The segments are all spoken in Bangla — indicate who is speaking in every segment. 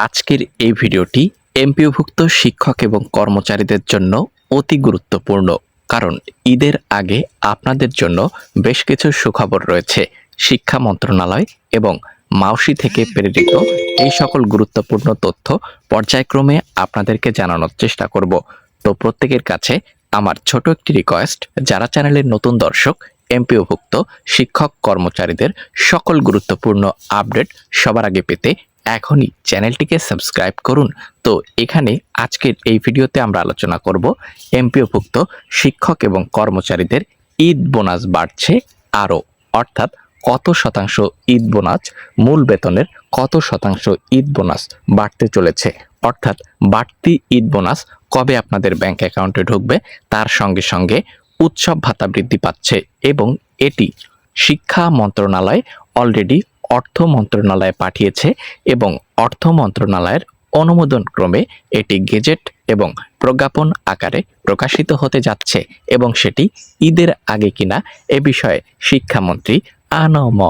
Speaker 1: আজকের এই ভিডিওটি এমপিওভুক্ত শিক্ষক এবং কর্মচারীদের জন্য অতি গুরুত্বপূর্ণ, কারণ ঈদের আগে আপনাদের জন্য বেশ কিছু সুখবর রয়েছে। শিক্ষা মন্ত্রণালয় এবং মাউসি থেকে প্রেরিত এই সকল গুরুত্বপূর্ণ তথ্য পর্যায়ক্রমে আপনাদেরকে জানানোর চেষ্টা করব। তো প্রত্যেকের কাছে আমার ছোট একটি রিকোয়েস্ট, যারা চ্যানেলের নতুন দর্শক, এমপিওভুক্ত শিক্ষক কর্মচারীদের সকল গুরুত্বপূর্ণ আপডেট সবার আগে পেতে এখনই চ্যানেলটিকে সাবস্ক্রাইব করুন। তো এখানে আজকের এই ভিডিওতে আমরা আলোচনা করব এমপিওভুক্ত শিক্ষক এবং কর্মচারীদের ঈদ বোনাস বাড়ছে আরও, অর্থাৎ কত শতাংশ ঈদ বোনাস, মূল বেতনের কত শতাংশ ঈদ বোনাস বাড়তে চলেছে, অর্থাৎ বাড়তি ঈদ বোনাস কবে আপনাদের ব্যাংক অ্যাকাউন্টে ঢুকবে, তার সঙ্গে সঙ্গে উৎসব ভাতা বৃদ্ধি পাচ্ছে এবং এটি শিক্ষা মন্ত্রণালয় অলরেডি অর্থ মন্ত্রণালয়ে পাঠিয়েছে এবং অর্থ মন্ত্রণালয়ের অনুমোদন ক্রমে এটি গেজেট এবং প্রজ্ঞাপন আকারে প্রকাশিত হতে যাচ্ছে এবং সেটি ঈদের আগে কিনা এ বিষয়ে শিক্ষামন্ত্রী আ.ন.ম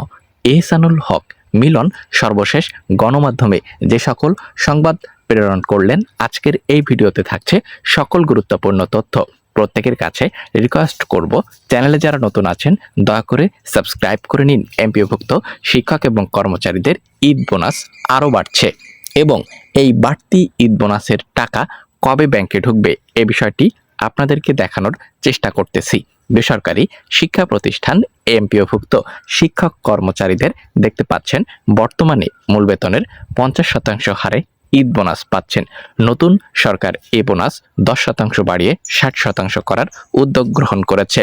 Speaker 1: এহসানুল হক মিলন সর্বশেষ গণমাধ্যমে যে সকল সংবাদ প্রেরণ করলেন, আজকের এই ভিডিওতে থাকছে সকল গুরুত্বপূর্ণ তথ্য। প্রত্যেকের কাছে রিকোয়েস্ট করব, চ্যানেলে যারা নতুন আছেন দয়া করে সাবস্ক্রাইব করে নিন। এমপিওভুক্ত শিক্ষক এবং কর্মচারীদের ঈদ বোনাস আরও বাড়ছে এবং এই বাড়তি ঈদ বোনাসের টাকা কবে ব্যাংকে ঢুকবে এ বিষয়টি আপনাদেরকে দেখানোর চেষ্টা করতেছি। বেসরকারি শিক্ষা প্রতিষ্ঠান এমপিওভুক্ত শিক্ষক কর্মচারীদের দেখতে পাচ্ছেন বর্তমানে মূল বেতনের 50% হারে ঈদ বোনাস পাচ্ছেন। নতুন সরকার এই বোনাস 10% বাড়িয়ে 60% করার উদ্যোগ গ্রহণ করেছে।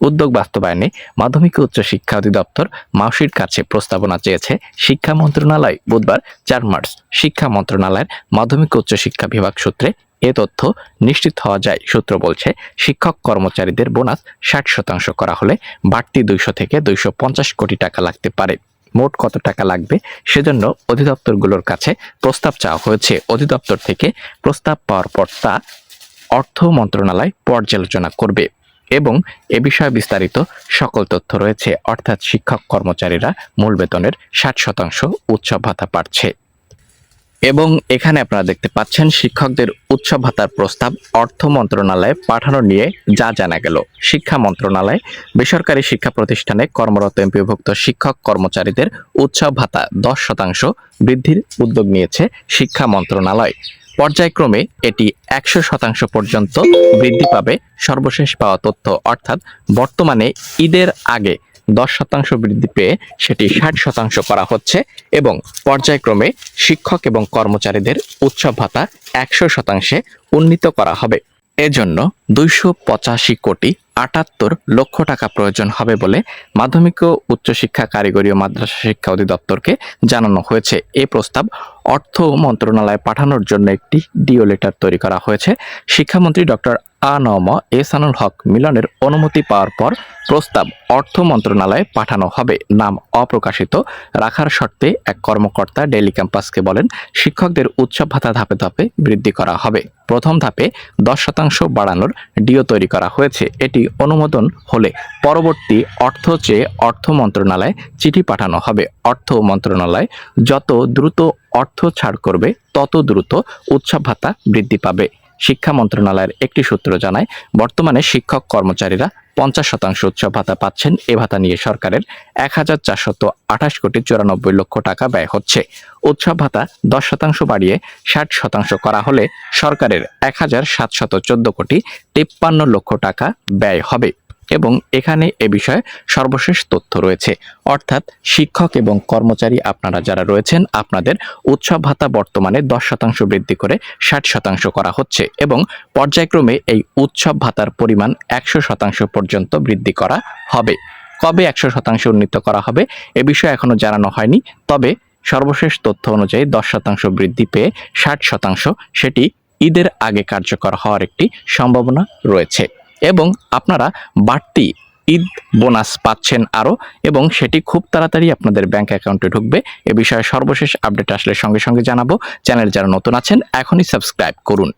Speaker 1: উদ্যোগ বাস্তবায়নে মাধ্যমিক ও উচ্চ শিক্ষা অধিদপ্তর মাউসির কাছে প্রস্তাবনা চেয়েছে শিক্ষা মন্ত্রণালয়। বুধবার 4 মার্চ শিক্ষা মন্ত্রণালয়ের মাধ্যমিক ও উচ্চ শিক্ষা বিভাগ সূত্রে এ তথ্য নিশ্চিত হওয়া যায়। সূত্র বলছে, শিক্ষক কর্মচারীদের বোনাস 60% করা হলে বাড়তি 200 থেকে 250 কোটি টাকা লাগতে পারে। মোট কত টাকা লাগবে সেজন্য অধিদপ্তরগুলোর কাছে প্রস্তাব চাওয়া হয়েছে। অধিদপ্তর থেকে প্রস্তাব পাওয়ার পর তা অর্থ মন্ত্রণালয় পর্যালোচনা করবে এবং এ বিষয়ে বিস্তারিত সকল তথ্য রয়েছে, অর্থাৎ শিক্ষক কর্মচারীরা মূল বেতনের 60% উৎসব ভাতা পাচ্ছে। এবং এখানে আপনারা দেখতে পাচ্ছেন শিক্ষকদের উৎসব ভাতার প্রস্তাব অর্থ মন্ত্রণালয়ে পাঠানো নিয়ে যা জানা গেল। শিক্ষা মন্ত্রণালয় বেসরকারি শিক্ষা প্রতিষ্ঠানে কর্মরত এমপিওভুক্ত শিক্ষক কর্মচারীদের উৎসব ভাতা 10% বৃদ্ধির উদ্যোগ নিয়েছে শিক্ষা মন্ত্রণালয়। পর্যায়ক্রমে এটি 100% পর্যন্ত বৃদ্ধি পাবে। সর্বশেষ পাওয়া তথ্য, অর্থাৎ বর্তমানে ঈদের আগে 10% বৃদ্ধি পেয়ে সেটি 60% করা হচ্ছে এবং পর্যায়ক্রমে শিক্ষক এবং কর্মচারীদের উৎসব ভাতা 100% উন্নীত করা হবে। এজন্য 285 কোটি 78 লক্ষ টাকা প্রয়োজন হবে বলে মাধ্যমিক ও উচ্চশিক্ষা কারিগরি ও মাদ্রাসা শিক্ষা অধিদপ্তরকে জানানো হয়েছে। এই প্রস্তাব অর্থ মন্ত্রণালয়ে পাঠানোর জন্য একটি ডিও লেটার তৈরি করা হয়েছে। শিক্ষামন্ত্রী ডক্টর আ.ন.ম এহসানুল হক মিলনের অনুমতি পাওয়ার পর প্রস্তাব অর্থ মন্ত্রণালয়ে পাঠানো হবে। নাম অপ্রকাশিত রাখার শর্তে এক কর্মকর্তা ডেইলি ক্যাম্পাসকে বলেন, শিক্ষকদের উৎসব ভাতা ধাপে ধাপে বৃদ্ধি করা হবে। প্রথম ধাপে 10% বাড়ানোর ডিও তৈরি করা হয়েছে। এটি অনুমোদন হলে পরবর্তী অর্থ চেয়ে অর্থ মন্ত্রণালয়ে চিঠি পাঠানো হবে। অর্থ মন্ত্রণালয় যত দ্রুত অর্থ ছাড় করবে তত দ্রুত উৎসব ভাতা বৃদ্ধি পাবে। শিক্ষা মন্ত্রণালয়ের একটি সূত্র জানায়, বর্তমানে শিক্ষক কর্মচারীরা 50% উৎসব ভাতা পাচ্ছেন। এ ভাতা নিয়ে সরকারের 1428 কোটি 94 লক্ষ টাকা ব্যয় হচ্ছে। উৎসব ভাতা 10% বাড়িয়ে 60% করা হলে সরকারের 1714 কোটি 53 লক্ষ টাকা ব্যয় হবে এবং এখানে এ বিষয়ে সর্বশেষ তথ্য রয়েছে, অর্থাৎ শিক্ষক এবং কর্মচারী আপনারা যারা রয়েছেন, আপনাদের উৎসব ভাতা বর্তমানে 10% বৃদ্ধি করে 60% করা হচ্ছে এবং পর্যায়ক্রমে এই উৎসব ভাতার পরিমাণ 100% পর্যন্ত বৃদ্ধি করা হবে। কবে 100% উন্নীত করা হবে এ বিষয়ে এখনো জানানো হয়নি, তবে সর্বশেষ তথ্য অনুযায়ী 10% বৃদ্ধি পেয়ে 60% সেটি ঈদের আগে কার্যকর হওয়ার একটি সম্ভাবনা রয়েছে এবং আপনারা বাড়তি ঈদ বোনাস পাচ্ছেন আরও এবং সেটি খুব তাড়াতাড়ি আপনাদের ব্যাংক অ্যাকাউন্টে ঢুকবে। এ বিষয়ে সর্বশেষ আপডেট আসলে সঙ্গে সঙ্গে জানাবো। চ্যানেল যারা নতুন আছেন এখনই সাবস্ক্রাইব করুন।